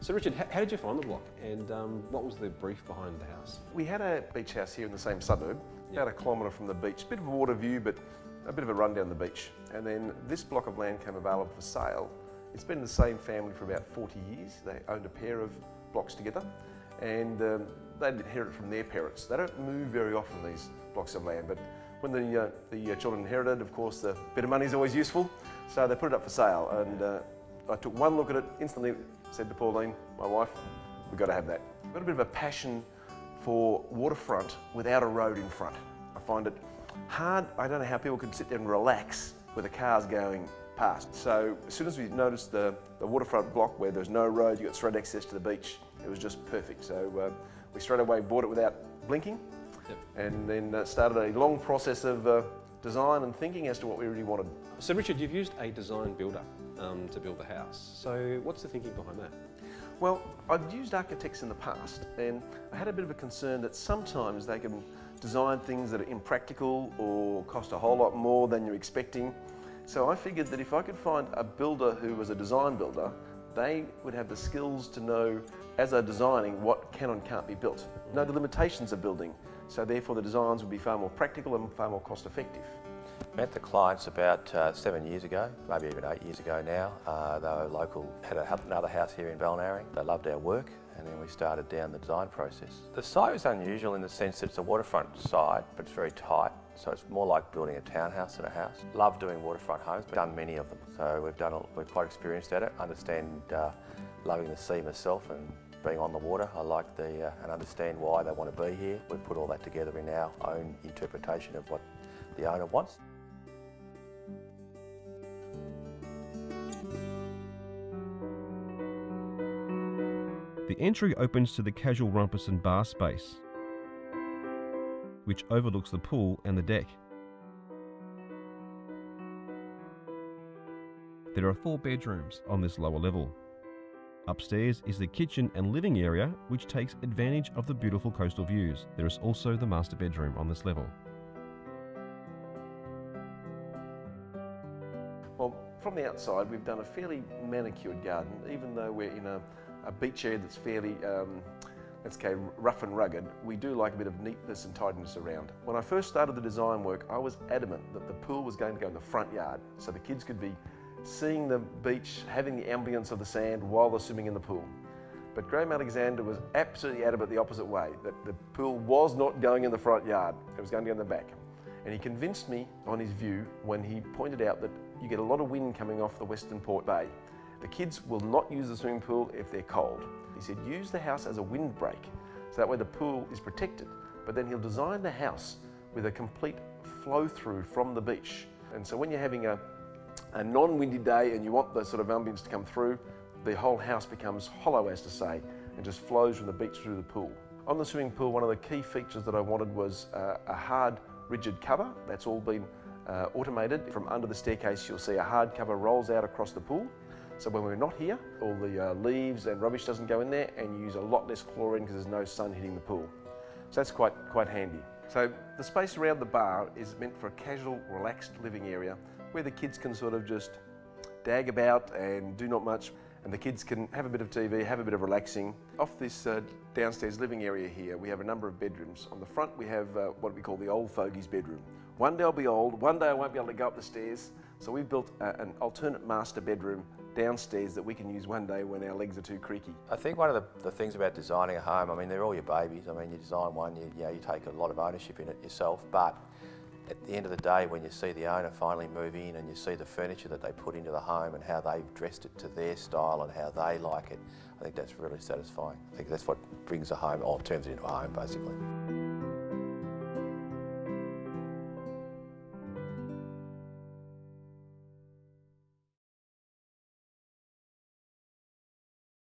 So Richard, how did you find the block, and what was the brief behind the house? We had a beach house here in the same suburb, about a kilometre from the beach. Bit of a water view, but a bit of a run down the beach. And then this block of land came available for sale. It's been in the same family for about 40 years. They owned a pair of blocks together, and they'd inherited from their parents. They don't move very often, these blocks of land, but when the children inherited, of course, the bit of money is always useful, so they put it up for sale. And I took one look at it, instantly said to Pauline, my wife, we've got to have that. I've got a bit of a passion for waterfront without a road in front. I find it hard. I don't know how people could sit there and relax with the cars going past. So as soon as we noticed the waterfront block where there's no road, you got straight access to the beach, it was just perfect. So we straight away bought it without blinking. Yep. And then started a long process of design and thinking as to what we really wanted. So Richard, you've used a design builder to build the house. So what's the thinking behind that? Well, I've used architects in the past, and I had a bit of a concern that sometimes they can design things that are impractical or cost a whole lot more than you're expecting. So I figured that if I could find a builder who was a design builder, they would have the skills to know, as they're designing, what can and can't be built. Know the limitations of building, so therefore the designs would be far more practical and far more cost effective. Met the clients about 7 years ago, maybe even 8 years ago now. They were local, had another house here in Balnarring. They loved our work, and then we started down the design process. The site was unusual in the sense that it's a waterfront site, but it's very tight. So it's more like building a townhouse than a house. Love doing waterfront homes, but done many of them. So we're quite experienced at it. Understand loving the sea myself and being on the water. I like and understand why they want to be here. We've put all that together in our own interpretation of what the owner wants. The entry opens to the casual rumpus and bar space, which overlooks the pool and the deck. There are 4 bedrooms on this lower level. Upstairs is the kitchen and living area, which takes advantage of the beautiful coastal views. There is also the master bedroom on this level. Well, from the outside, we've done a fairly manicured garden, even though we're in a beach area that's fairly, let's say, rough and rugged. We do like a bit of neatness and tidiness around. When I first started the design work, I was adamant that the pool was going to go in the front yard, so the kids could be seeing the beach, having the ambience of the sand while they're swimming in the pool. But Graeme Alexander was absolutely adamant the opposite way, that the pool was not going in the front yard, it was going to go in the back. And he convinced me on his view when he pointed out that you get a lot of wind coming off the Western Port Bay. The kids will not use the swimming pool if they're cold. He said, use the house as a windbreak, so that way the pool is protected. But then he'll design the house with a complete flow through from the beach. And so when you're having a non-windy day and you want the sort of ambience to come through, the whole house becomes hollow, as to say, and just flows from the beach through the pool. On the swimming pool, one of the key features that I wanted was a hard, rigid cover. That's all been automated. From under the staircase, you'll see a hard cover rolls out across the pool. So when we're not here, all the leaves and rubbish doesn't go in there, and you use a lot less chlorine because there's no sun hitting the pool. So that's quite handy. So the space around the bar is meant for a casual, relaxed living area where the kids can sort of just dag about and do not much, and the kids can have a bit of TV, have a bit of relaxing. Off this downstairs living area here, we have a number of bedrooms. On the front, we have what we call the old fogey's bedroom. One day I'll be old, one day I won't be able to go up the stairs, so we've built an alternate master bedroom downstairs that we can use one day when our legs are too creaky. I think one of the things about designing a home, I mean, they're all your babies. I mean, you design one, you take a lot of ownership in it yourself, but at the end of the day, when you see the owner finally move in and you see the furniture that they put into the home and how they've dressed it to their style and how they like it, I think that's really satisfying. I think that's what brings a home, or turns it into a home, basically.